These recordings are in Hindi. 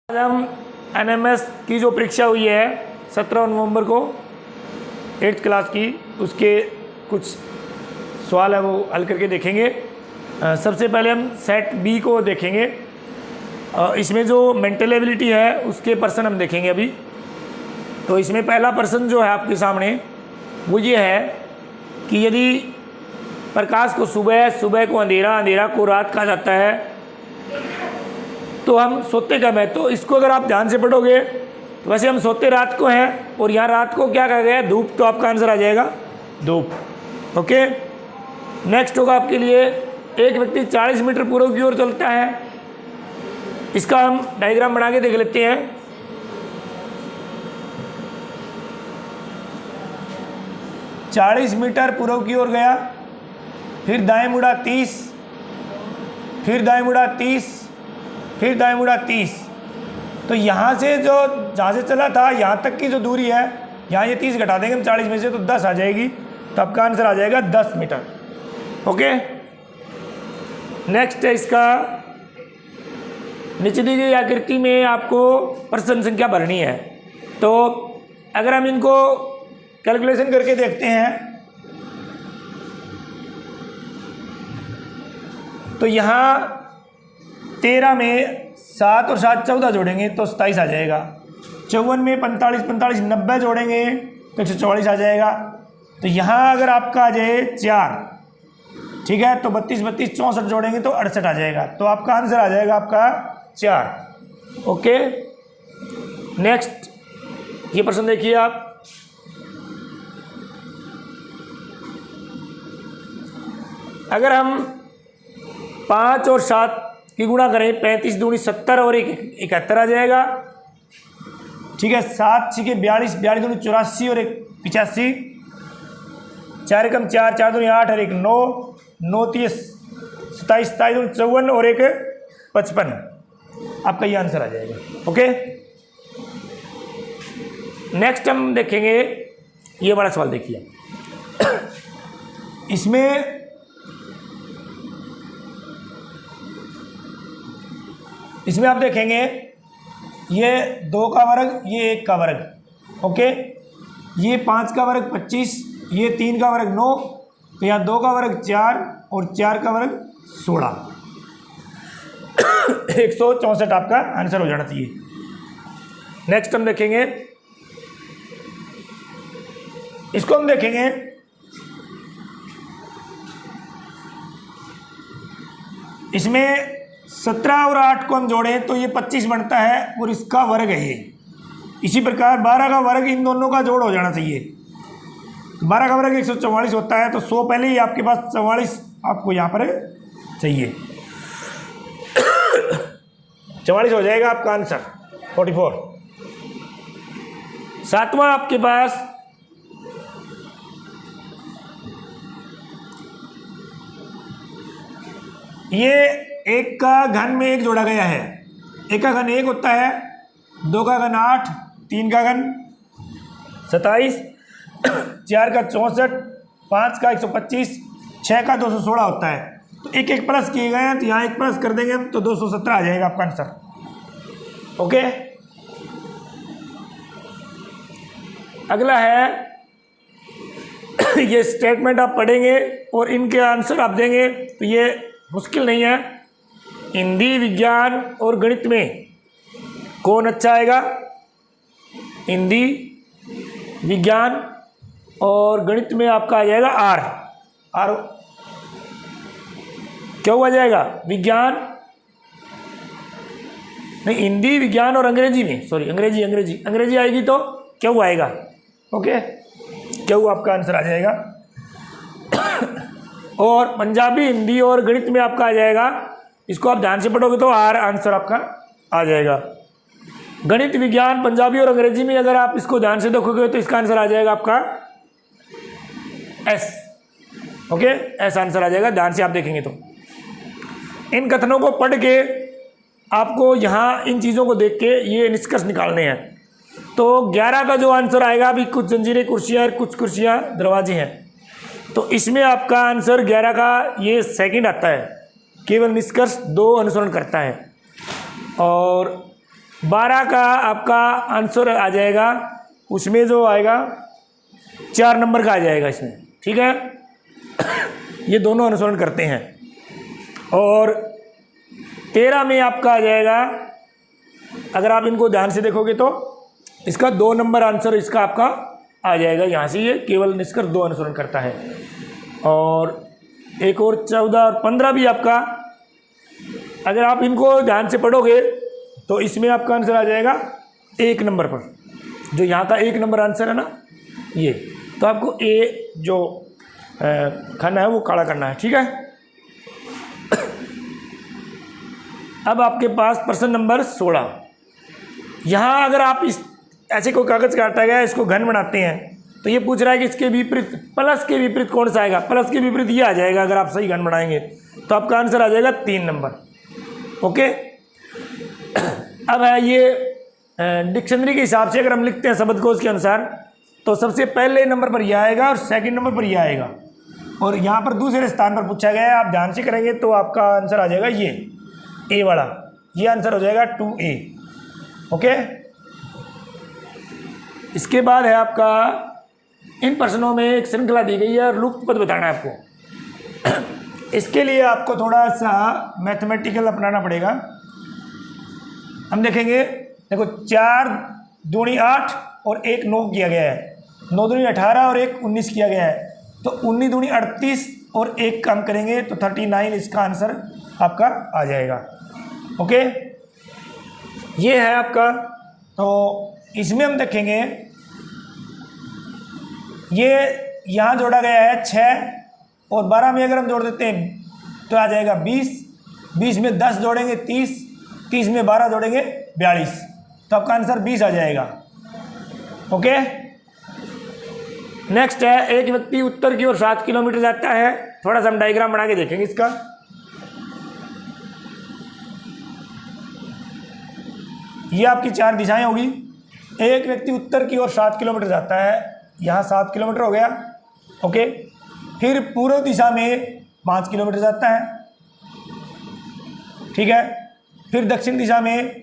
आज हम एनएमएस की जो परीक्षा हुई है 17 नवंबर को 8th क्लास की, उसके कुछ सवाल है वो हल करके देखेंगे। सबसे पहले हम सेट बी को देखेंगे। इसमें जो मेंटल एबिलिटी है उसके पर्सन हम देखेंगे अभी। तो इसमें पहला पर्सन जो है आपके सामने वो ये है कि यदि प्रकाश को सुबह, सुबह को अंधेरा, अंधेरा को रात कहा जाता है तो हम सोते कब हैं। तो इसको अगर आप ध्यान से पढ़ोगे तो वैसे हम सोते रात को हैं और यहाँ रात को क्या कहा गया है, धूप। तो आपका आंसर आ जाएगा धूप। ओके, नेक्स्ट होगा आपके लिए एक व्यक्ति 40 मीटर पूर्व की ओर चलता है। इसका हम डायग्राम बना के देख लेते हैं। चालीस मीटर पूर्व की ओर गया, फिर दाएं मुड़ा 30, फिर दाएं मुड़ा 30, फिर दाएं मुड़ा 30। तो यहाँ से जो जहाँ से चला था यहाँ तक की जो दूरी है, यहाँ ये 30 घटा देंगे हम 40 में से तो 10 आ जाएगी। तो आपका आंसर आ जाएगा 10 मीटर। ओके, नेक्स्ट है इसका नीचे दी गई आकृति में आपको पर्सन संख्या भरनी है। तो अगर हम इनको कैलकुलेशन करके देखते हैं तो यहाँ 13 में 7 और 7 14 जोड़ेंगे तो 27 आ जाएगा। 54 में 45 45 90 जोड़ेंगे तो 144 आ जाएगा। तो यहाँ अगर आपका आ जाए 4, ठीक है, तो 32 32 64 जोड़ेंगे तो 68 आ जाएगा। तो आपका आंसर आ जाएगा आपका 4। ओके, नेक्स्ट ये प्रश्न देखिए आप। अगर हम 5 और 7 की गुणा करें, 35 दूनी 70 और 1 71 आ जाएगा। ठीक है, 7 6 42, 42 दूनी 84 और 1 85, 4 एकम 4, 4 दूनी 8 और 1 9, 9 30 27, 27 दूनी 54 और 1 55। आपका ये आंसर आ जाएगा। ओके, नेक्स्ट हम देखेंगे ये बड़ा सवाल। देखिए इसमें आप देखेंगे ये 2 का वर्ग, ये 1 का वर्ग। ओके, ये 5 का वर्ग 25, ये 3 का वर्ग 9, तो यहाँ 2 का वर्ग 4 और 4 का वर्ग 16। 164 आपका आंसर हो जाना चाहिए। नेक्स्ट हम देखेंगे, इसको हम देखेंगे इसमें 17 और 8 को हम जोड़ें तो ये 25 बनता है और इसका वर्ग है ये। इसी प्रकार 12 का वर्ग इन दोनों का जोड़ हो जाना चाहिए। 12 का वर्ग 144 होता है, तो 100 पहले ही आपके पास 44 आपको यहाँ पर चाहिए। 44 हो जाएगा आपका आंसर 44। सातवां आपके पास ये 1 का घन में 1 जोड़ा गया है। 1 का घन 1 होता है, 2 का घन 8, 3 का घन 27, 4 का 64, 5 का 125, 6 का 216 होता है। तो एक एक प्लस किए गए हैं, तो यहाँ 1 प्लस कर देंगे हम तो 217 आ जाएगा आपका आंसर। ओके, अगला है ये स्टेटमेंट आप पढ़ेंगे और इनके आंसर आप देंगे। तो ये मुश्किल नहीं है। हिंदी, विज्ञान और गणित में कौन अच्छा आएगा? हिंदी, विज्ञान और गणित में आपका आ जाएगा आर। क्या हुआ जाएगा? विज्ञान नहीं, हिंदी, विज्ञान और अंग्रेजी में, सॉरी अंग्रेजी आएगी तो क्या हुआ आएगा? ओके, क्या हुआ आपका आंसर आ जाएगा। और पंजाबी, हिंदी और गणित में आपका आ जाएगा, इसको आप ध्यान से पढ़ोगे तो आर आंसर आपका आ जाएगा। गणित, विज्ञान, पंजाबी और अंग्रेजी में अगर आप इसको ध्यान से देखोगे तो इसका आंसर आ जाएगा आपका एस। ओके, एस आंसर आ जाएगा, ध्यान से आप देखेंगे तो। इन कथनों को पढ़ के आपको यहाँ इन चीज़ों को देख के ये निष्कर्ष निकालने हैं। तो 11 का जो आंसर आएगा, अभी कुछ जंजीरें कुर्सियाँ, कुछ कुर्सियाँ दरवाजे हैं, तो इसमें आपका आंसर 11 का ये सेकंड आता है। केवल निष्कर्ष 2 अनुसरण करता है। और 12 का आपका आंसर आ जाएगा, उसमें जो आएगा 4 नंबर का आ जाएगा इसमें, ठीक है। ये दोनों अनुसरण करते हैं। और 13 में आपका आ जाएगा, अगर आप इनको ध्यान से देखोगे तो इसका 2 नंबर आंसर इसका आपका आ जाएगा। यहाँ से ये केवल निष्कर्ष 2 अनुसरण करता है। और एक और 14 और 15 भी आपका, अगर आप इनको ध्यान से पढ़ोगे तो इसमें आपका आंसर आ जाएगा 1 नंबर पर। जो यहाँ का 1 नंबर आंसर है ना, ये तो आपको ए जो खाना है वो काला करना है, ठीक है। अब आपके पास प्रश्न नंबर 16। यहाँ अगर आप इस ऐसे कोई कागज़ काटा गया, इसको घन बनाते हैं, तो ये पूछ रहा है कि इसके विपरीत, प्लस के विपरीत कौन सा आएगा। प्लस के विपरीत ये आ जाएगा। अगर आप सही घन बनाएंगे तो आपका आंसर आ जाएगा 3 नंबर। ओके। अब है ये डिक्शनरी के हिसाब से अगर हम लिखते हैं शब्दकोश के अनुसार, तो सबसे पहले नंबर पर यह आएगा और सेकंड नंबर पर यह आएगा। और यहाँ पर दूसरे स्थान पर पूछा गया है, आप ध्यान से करेंगे तो आपका आंसर आ जाएगा ये ए वाला, ये आंसर हो जाएगा 2A। ओके। इसके बाद है आपका, इन प्रश्नों में एक श्रृंखला दी गई है और लुप्त पद बताना है आपको। इसके लिए आपको थोड़ा सा मैथमेटिकल अपनाना पड़ेगा। हम देखेंगे, देखो 4 दूनी 8 और 1 9 किया गया है, 9 दूनी 18 और 1 19 किया गया है, तो 19 दूनी 38 और 1 कम करेंगे तो 39 इसका आंसर आपका आ जाएगा। ओके, ये है आपका। तो इसमें हम देखेंगे, ये यहाँ जोड़ा गया है 6 और 12 में अगर हम जोड़ देते हैं तो आ जाएगा 20, 20 में 10 जोड़ेंगे 30, 30 में 12 जोड़ेंगे 42, तो आपका आंसर 20 आ जाएगा। ओके। नेक्स्ट है, एक व्यक्ति उत्तर की ओर 7 किलोमीटर जाता है। थोड़ा सा हम डायग्राम बना के देखेंगे इसका। ये आपकी 4 दिशाएं होगी। एक व्यक्ति उत्तर की ओर 7 किलोमीटर जाता है, यहाँ 7 किलोमीटर हो गया। ओके। फिर पूर्व दिशा में 5 किलोमीटर जाता है, ठीक है। फिर दक्षिण दिशा में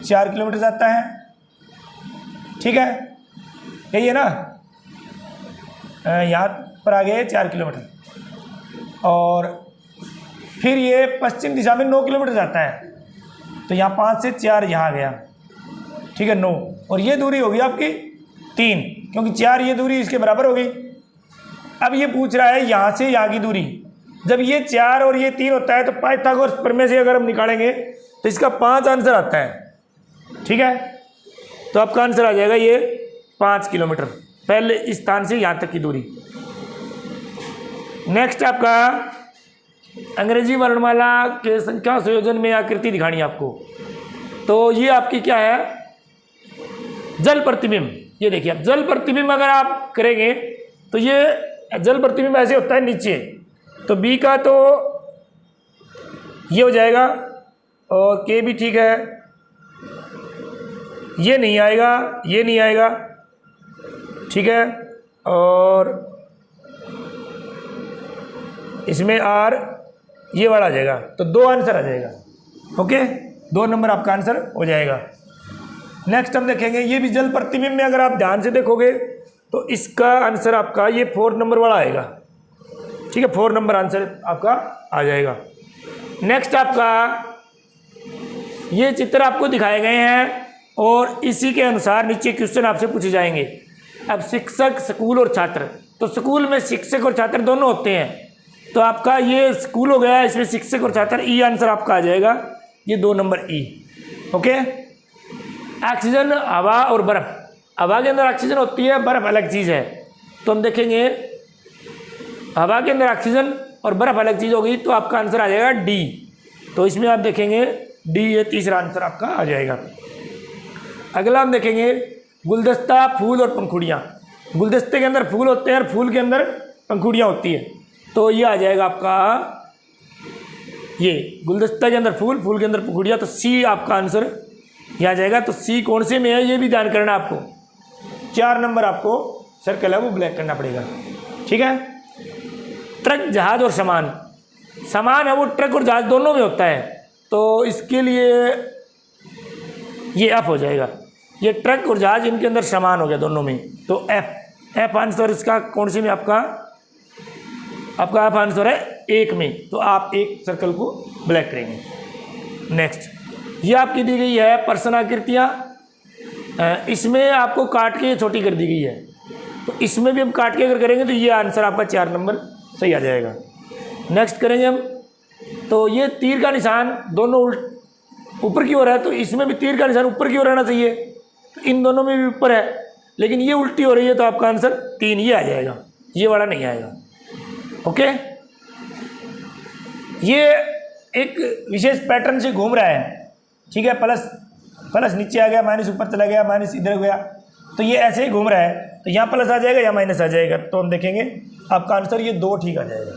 4 किलोमीटर जाता है, ठीक है। यही है ना, यहाँ पर आ गए 4 किलोमीटर। और फिर ये पश्चिम दिशा में 9 किलोमीटर जाता है, तो यहाँ 5 से 4 यहाँ गया, ठीक है, 9। और ये दूरी होगी आपकी 3, क्योंकि 4 ये दूरी इसके बराबर होगी। अब ये पूछ रहा है यहाँ से यहाँ की दूरी। जब ये 4 और ये 3 होता है तो पाइथागोरस प्रमेय से अगर हम निकालेंगे तो इसका 5 आंसर आता है, ठीक है। तो आपका आंसर आ जाएगा ये 5 किलोमीटर, पहले स्थान से यहाँ तक की दूरी। नेक्स्ट आपका, अंग्रेजी वर्णमाला के संख्या संयोजन में आकृति दिखानी है आपको। तो ये आपकी क्या है, जल प्रतिबिंब। ये देखिए, आप जल प्रतिबिंब अगर आप करेंगे तो ये जल प्रतिबिंब ऐसे होता है नीचे, तो बी का तो ये हो जाएगा और के भी ठीक है, ये नहीं आएगा, ये नहीं आएगा, ठीक है। और इसमें आर ये वाला आ जाएगा, तो 2 आंसर आ जाएगा। ओके, 2 नंबर आपका आंसर हो जाएगा। नेक्स्ट हम देखेंगे, ये भी जल प्रतिबिंब में अगर आप ध्यान से देखोगे तो इसका आंसर आपका ये 4 नंबर वाला आएगा, ठीक है। 4 नंबर आंसर आपका आ जाएगा। नेक्स्ट आपका, ये चित्र आपको दिखाए गए हैं और इसी के अनुसार नीचे क्वेश्चन आपसे पूछे जाएंगे। अब शिक्षक, स्कूल और छात्र, तो स्कूल में शिक्षक और छात्र दोनों होते हैं, तो आपका ये स्कूल हो गया, इसमें शिक्षक और छात्र, ई आंसर आपका आ जाएगा, ये 2 नंबर ई। ओके। ऑक्सीजन, हवा और बर्फ। हवा के अंदर ऑक्सीजन होती है, बर्फ अलग चीज़ है। तो हम देखेंगे, हवा के अंदर ऑक्सीजन और बर्फ अलग चीज़ होगी, तो आपका आंसर आ जाएगा डी। तो इसमें आप देखेंगे डी, ये तीसरा आंसर आपका आ जाएगा। अगला हम देखेंगे, गुलदस्ता, फूल और पंखुड़ियाँ। गुलदस्ते के अंदर फूल होते हैं और फूल के अंदर पंखुड़ियाँ होती है, तो ये आ जाएगा आपका, ये गुलदस्ता के अंदर फूल, फूल के अंदर पंखुड़ियाँ, तो सी आपका आंसर ये आ जाएगा। तो सी कौन से में है ये भी ध्यान करना आपको। 4 नंबर आपको सर्कल है वो ब्लैक करना पड़ेगा, ठीक है। ट्रक, जहाज और सामान। सामान है वो ट्रक और जहाज दोनों में होता है, तो इसके लिए ये एफ हो जाएगा। ये ट्रक और जहाज इनके अंदर समान हो गया दोनों में, तो एफ आंसर इसका कौन सी में आपका एफ आंसर है 1 में, तो आप एक सर्कल को ब्लैक करेंगे। नेक्स्ट, ये आपकी दी गई है पर्सन आकृतियाँ, इसमें आपको काट के छोटी कर दी गई है, तो इसमें भी हम काट के अगर करेंगे तो ये आंसर आपका 4 नंबर सही आ जाएगा। नेक्स्ट करेंगे हम, तो ये तीर का निशान दोनों ऊपर की ओर है, तो इसमें भी तीर का निशान ऊपर की ओर रहना चाहिए, तो इन दोनों में भी ऊपर है, लेकिन ये उल्टी हो रही है, तो आपका आंसर 3 ये आ जाएगा, ये वाला नहीं आएगा। ओके, ये एक विशेष पैटर्न से घूम रहा है, ठीक है, प्लस नीचे आ गया, माइनस ऊपर चला गया, माइनस इधर गया, तो ये ऐसे ही घूम रहा है, तो यहाँ प्लस आ जाएगा या माइनस आ जाएगा, तो हम देखेंगे आपका आंसर ये 2 ठीक आ जाएगा,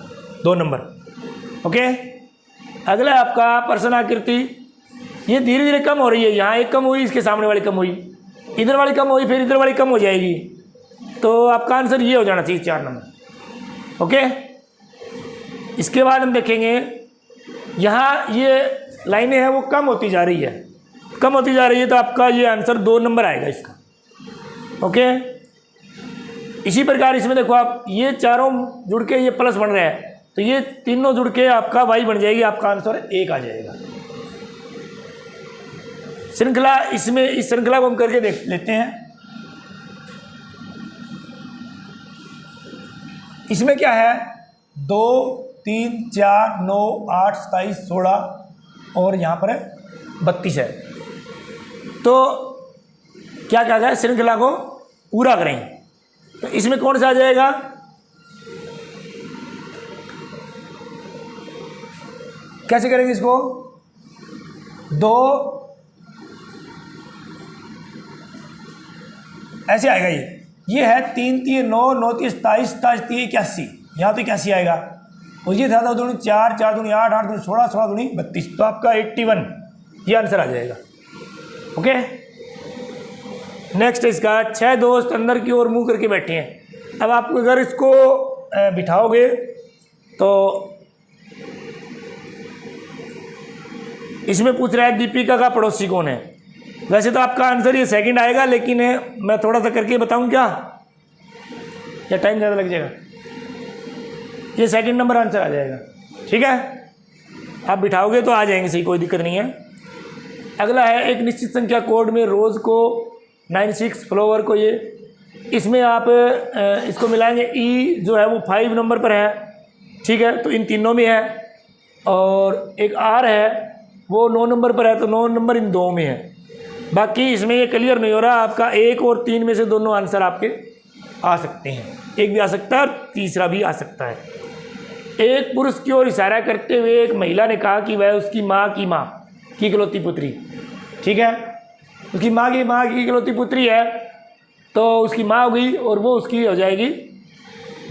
2 नंबर। ओके, अगला है आपका पर्सन आकृति, ये धीरे धीरे कम हो रही है, यहाँ एक कम हुई, इसके सामने वाली कम हुई, इधर वाली कम हुई, फिर इधर वाली कम हो जाएगी, तो आपका आंसर ये हो जाना चाहिए 4 नंबर। ओके, इसके बाद हम देखेंगे यहाँ ये लाइनें हैं वो कम होती जा रही है, तो आपका ये आंसर 2 नंबर आएगा इसका। ओके, इसी प्रकार इसमें देखो आप, ये चारों जुड़ के ये प्लस बन रहा है, तो ये तीनों जुड़ के आपका वाई बन जाएगी, आपका आंसर 1 आ जाएगा। श्रृंखला, इसमें इस श्रृंखला को हम करके देख लेते हैं। इसमें क्या है, 2 3 4 9 8 27 16 और यहाँ पर 32 है, तो क्या कहा गया, श्रृंखला को पूरा करें, तो इसमें कौन सा आ जाएगा, कैसे करेंगे इसको, 2 ऐसे आएगा, ये है 3 3 9 9 3 27 27 3 81, यहाँ तो 81 आएगा, और ये था 2 दूनी 4 4 दूनी 8 8 दूनी 16 16 दूनी 32, तो आपका 81 ये आंसर आ जाएगा। ओके, नेक्स्ट इसका 6 दोस्त अंदर की ओर मुंह करके बैठे हैं। अब आप अगर इसको बिठाओगे तो इसमें पूछ रहा है दीपिका का पड़ोसी कौन है। वैसे तो आपका आंसर ये सेकंड आएगा, लेकिन मैं थोड़ा सा करके बताऊं क्या, या टाइम ज़्यादा लग जाएगा, ये सेकंड नंबर आंसर आ जाएगा। ठीक है, आप बिठाओगे तो आ जाएंगे सही, कोई दिक्कत नहीं है। अगला है एक निश्चित संख्या कोड में रोज़ को 96, फ्लावर को ये, इसमें आप इसको मिलाएंगे, ई जो है वो 5 नंबर पर है, ठीक है, तो इन तीनों में है, और एक आर है वो 9 नंबर पर है, तो 9 नंबर इन 2 में है। बाकी इसमें ये क्लियर नहीं हो रहा, आपका 1 और 3 में से दोनों आंसर आपके आ सकते हैं, एक भी आ सकता है और तीसरा भी आ सकता है। एक पुरुष की ओर इशारा करते हुए एक महिला ने कहा कि वह उसकी माँ की इकलौती पुत्री, ठीक है, उसकी माँ की इकलौती पुत्री है, तो उसकी माँ हो गई और वो उसकी हो जाएगी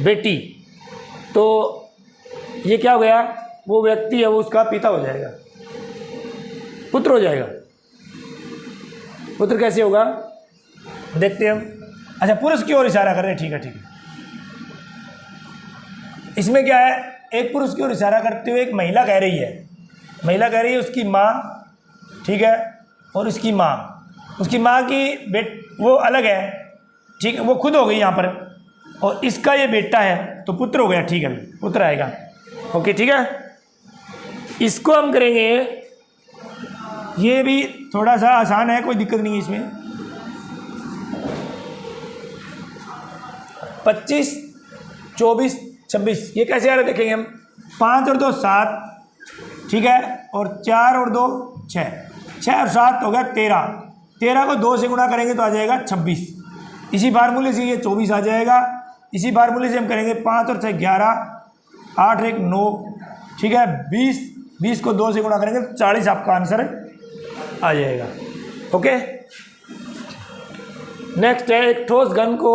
बेटी, तो ये क्या हो गया, वो व्यक्ति है वो उसका पिता हो जाएगा, पुत्र हो जाएगा। पुत्र कैसे होगा देखते हैं हम। अच्छा, पुरुष की ओर इशारा कर रहे हैं, ठीक है ठीक है। इसमें क्या है, एक पुरुष की ओर इशारा करते हुए एक महिला कह रही है, उसकी माँ, ठीक है, और उसकी माँ की वो अलग है, ठीक है, वो खुद हो गई यहाँ पर, और इसका ये बेटा है तो पुत्र हो गया, ठीक है, पुत्र आएगा। ओके, ठीक है, इसको हम करेंगे, ये भी थोड़ा सा आसान है, कोई दिक्कत नहीं है इसमें। 25 24 26 ये कैसे आ रहा है देखेंगे हम। 5 और 2 7, ठीक है, और 4 और 2 6, 6 और 7 हो गया 13, 13 को 2 से गुणा करेंगे तो आ जाएगा 26। इसी फार्मूले से ये 24 आ जाएगा। इसी फार्मूले से हम करेंगे 5 और 6 11, 8 और 1 9, ठीक है, 20 को 2 से गुणा करेंगे तो 40 आपका आंसर आ जाएगा। ओके, नेक्स्ट है एक ठोस घन को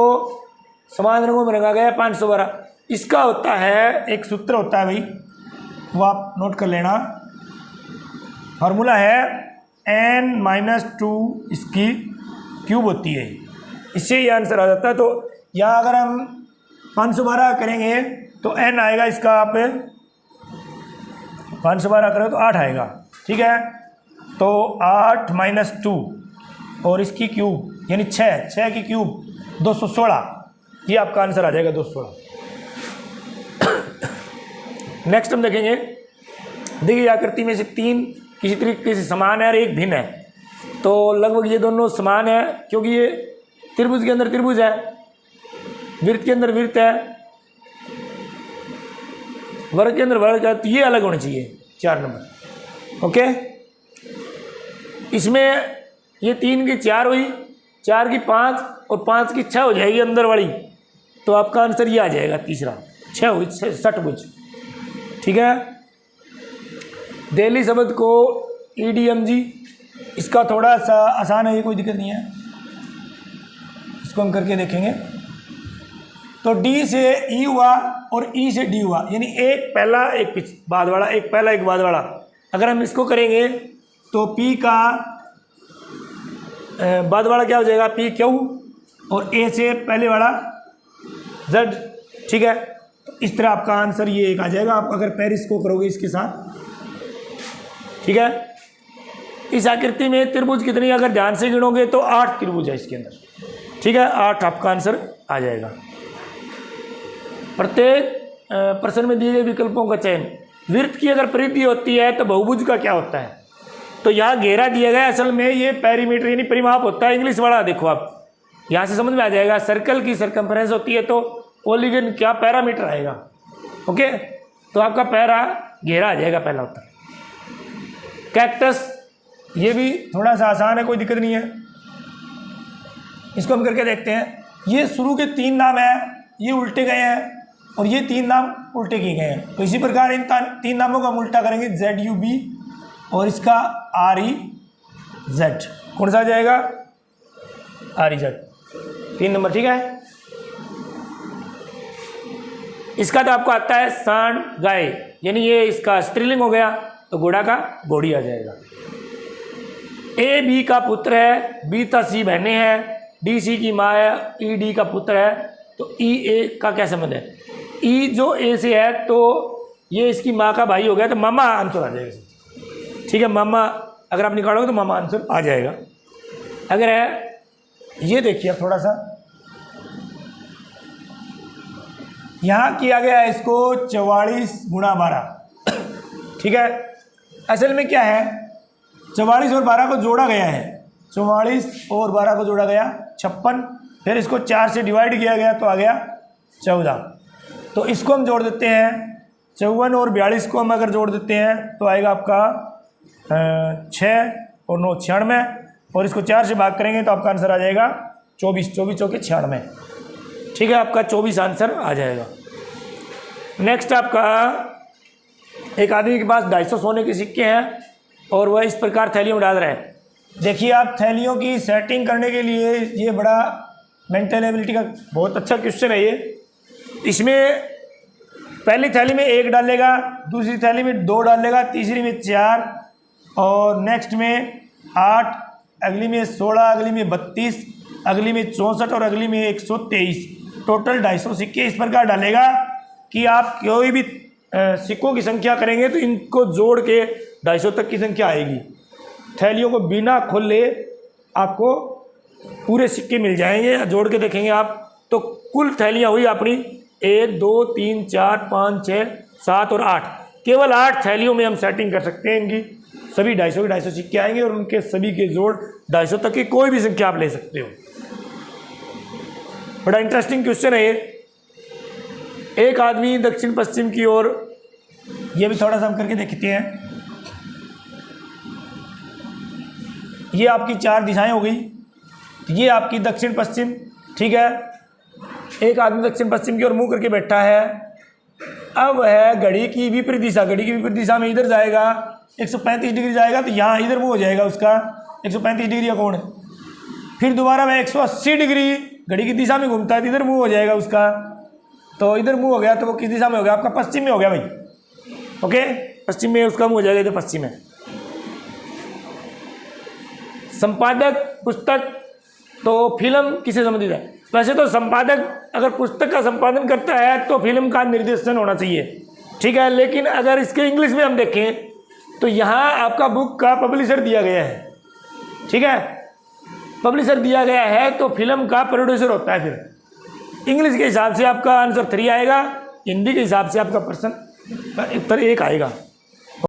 समान रंगों में रंगा गया 512। इसका होता है एक सूत्र होता है भाई, वो आप नोट कर लेना। फार्मूला है n-2 इसकी क्यूब होती है, इससे ये आंसर आ जाता है। तो यहाँ अगर हम 512 करेंगे तो n आएगा इसका, आप 512 करें तो 8 आएगा, ठीक है, तो 8 - 2 और इसकी क्यूब यानी 6 की क्यूब 216, ये आपका आंसर आ जाएगा 216। नेक्स्ट हम देखेंगे, देखिए आकृति में से 3 किसी तरीके से समान है और एक भिन्न है, तो लगभग ये दोनों समान है क्योंकि ये त्रिभुज के अंदर त्रिभुज है, वृत्त के अंदर वृत्त है, वर्ग के अंदर वर्ग है, तो ये अलग होने चाहिए 4 नंबर। ओके, इसमें ये 3 की 4 हुई, 4 की 5 और 5 की 6 हो जाएगी अंदर वाली, तो आपका आंसर ये आ जाएगा तीसरा, 6 हुई षटभुज। ठीक है, दिल्ली शब्द को EDMG, इसका थोड़ा सा आसान है, ये कोई दिक्कत नहीं है, इसको हम करके देखेंगे। तो D से E हुआ और E से D हुआ, यानी एक पहला एक बाद वाला, एक पहला एक बाद वाला। अगर हम इसको करेंगे तो P का बाद वाला क्या हो जाएगा, PQ, और A से पहले वाला Z। ठीक है, तो इस तरह आपका आंसर ये एक आ जाएगा, आप अगर पेरिस को करोगे इसके साथ। ठीक है, इस आकृति में त्रिभुज कितनी, अगर ध्यान से गिनोगे तो 8 त्रिभुज है इसके अंदर। ठीक है, 8 आपका आंसर आ जाएगा। प्रत्येक प्रश्न में दिए गए विकल्पों का चयन, वृत्त की अगर परिधि होती है तो बहुभुज का क्या होता है, तो यहाँ घेरा दिया गया, असल में ये पेरीमीटर यानी परिमाप होता है, इंग्लिश वाला देखो आप, यहाँ से समझ में आ जाएगा। सर्कल की सर्कमफ्रेंस होती है तो पॉलीगन क्या पैरामीटर आएगा। ओके, तो आपका पैरा घेरा आ जाएगा पहला उत्तर। कैक्टस, ये भी थोड़ा सा आसान है, कोई दिक्कत नहीं है, इसको हम करके देखते हैं। ये शुरू के 3 नाम हैं, ये उल्टे गए हैं और ये 3 नाम उल्टे किए गए हैं, तो इसी प्रकार इन 3 नामों का हम उल्टा करेंगे, ZUB और इसका REZ। कौन सा आ जाएगा, REZ, 3 नंबर। ठीक है, इसका तो आपको आता है सांड गाय, यानी ये इसका स्त्रीलिंग हो गया, तो घोड़ा का घोड़ी आ जाएगा। A B का पुत्र है, B तथा C बहनें हैं, D C की माँ है, E D का पुत्र है, तो E A का क्या संबंध है, E जो A से है तो ये इसकी माँ का भाई हो गया, तो मामा आंसर आ जाएगा। ठीक है, मामा अगर आप निकालोगे तो मामा आंसर आ जाएगा। अगर है ये देखिए आप थोड़ा सा, यहाँ किया गया है इसको 44 गुणा 12। ठीक है, असल में क्या है, 44 और 12 को जोड़ा गया है, 44 और 12 को जोड़ा गया 56, फिर इसको 4 से डिवाइड किया गया तो आ गया 14। तो इसको हम जोड़ देते हैं, 54 और 42 को हम अगर जोड़ देते हैं तो आएगा आपका 6 और 9 96, और इसको 4 से भाग करेंगे तो आपका आंसर आ जाएगा 24, 24 चौके 96। ठीक है, आपका 24 आंसर आ जाएगा। नेक्स्ट आपका, एक आदमी के पास 250 सोने के सिक्के हैं और वह इस प्रकार थैलियों में डाल रहा है। देखिए आप, थैलियों की सेटिंग करने के लिए ये बड़ा मेंटल एबिलिटी का बहुत अच्छा क्वेश्चन है ये। इसमें पहली थैली में 1 डालेगा, दूसरी थैली में 2 डालेगा, तीसरी में 4, और नेक्स्ट में 8, अगली में 16, अगली में 32, अगली में 64 और अगली में 123। टोटल 250 सिक्के इस प्रकार डालेगा कि आप कोई भी सिक्कों की संख्या करेंगे तो इनको जोड़ के 250 तक की संख्या आएगी। थैलियों को बिना खोले आपको पूरे सिक्के मिल जाएंगे, जोड़ के देखेंगे आप तो कुल थैलियाँ हुई अपनी 1 2 3 4 5 6 7 और 8। केवल 8 थैलियों में हम सेटिंग कर सकते हैं इनकी, सभी 250 के 250 सिक्के आएंगे और उनके सभी के जोड़ 250 तक की कोई भी संख्या आप ले सकते हो। बड़ा इंटरेस्टिंग क्वेश्चन है ये। एक आदमी दक्षिण पश्चिम की ओर, ये भी थोड़ा सा हम करके देखते हैं। ये आपकी 4 दिशाएं हो गई, ये आपकी दक्षिण पश्चिम। ठीक है, एक आदमी दक्षिण पश्चिम की ओर मुंह करके बैठा है। अब है घड़ी की विपरीत दिशा, घड़ी की विपरीत दिशा में इधर जाएगा 135 डिग्री जाएगा, तो यहाँ इधर मुंह हो जाएगा उसका 135 डिग्री का कोण। फिर दोबारा वह 180 डिग्री घड़ी की दिशा में घूमता है तो इधर मुंह हो जाएगा उसका, तो इधर मुंह हो गया, तो वो किस दिशा में हो गया, आपका पश्चिम में हो गया भाई। ओके, पश्चिम में उसका मुंह हो जाएगा, इधर पश्चिम में। संपादक पुस्तक, तो फिल्म किसे संबंधित है? वैसे तो संपादक अगर पुस्तक का संपादन करता है तो फिल्म का निर्देशन होना चाहिए। ठीक है, लेकिन अगर इसके इंग्लिश में हम देखें तो यहाँ आपका बुक का पब्लिशर दिया गया है। ठीक है, पब्लिशर दिया गया है तो फिल्म का प्रोड्यूसर होता है। फिर इंग्लिश के हिसाब से आपका आंसर 3 आएगा, हिंदी के हिसाब से आपका प्रश्न उत्तर 1 आएगा।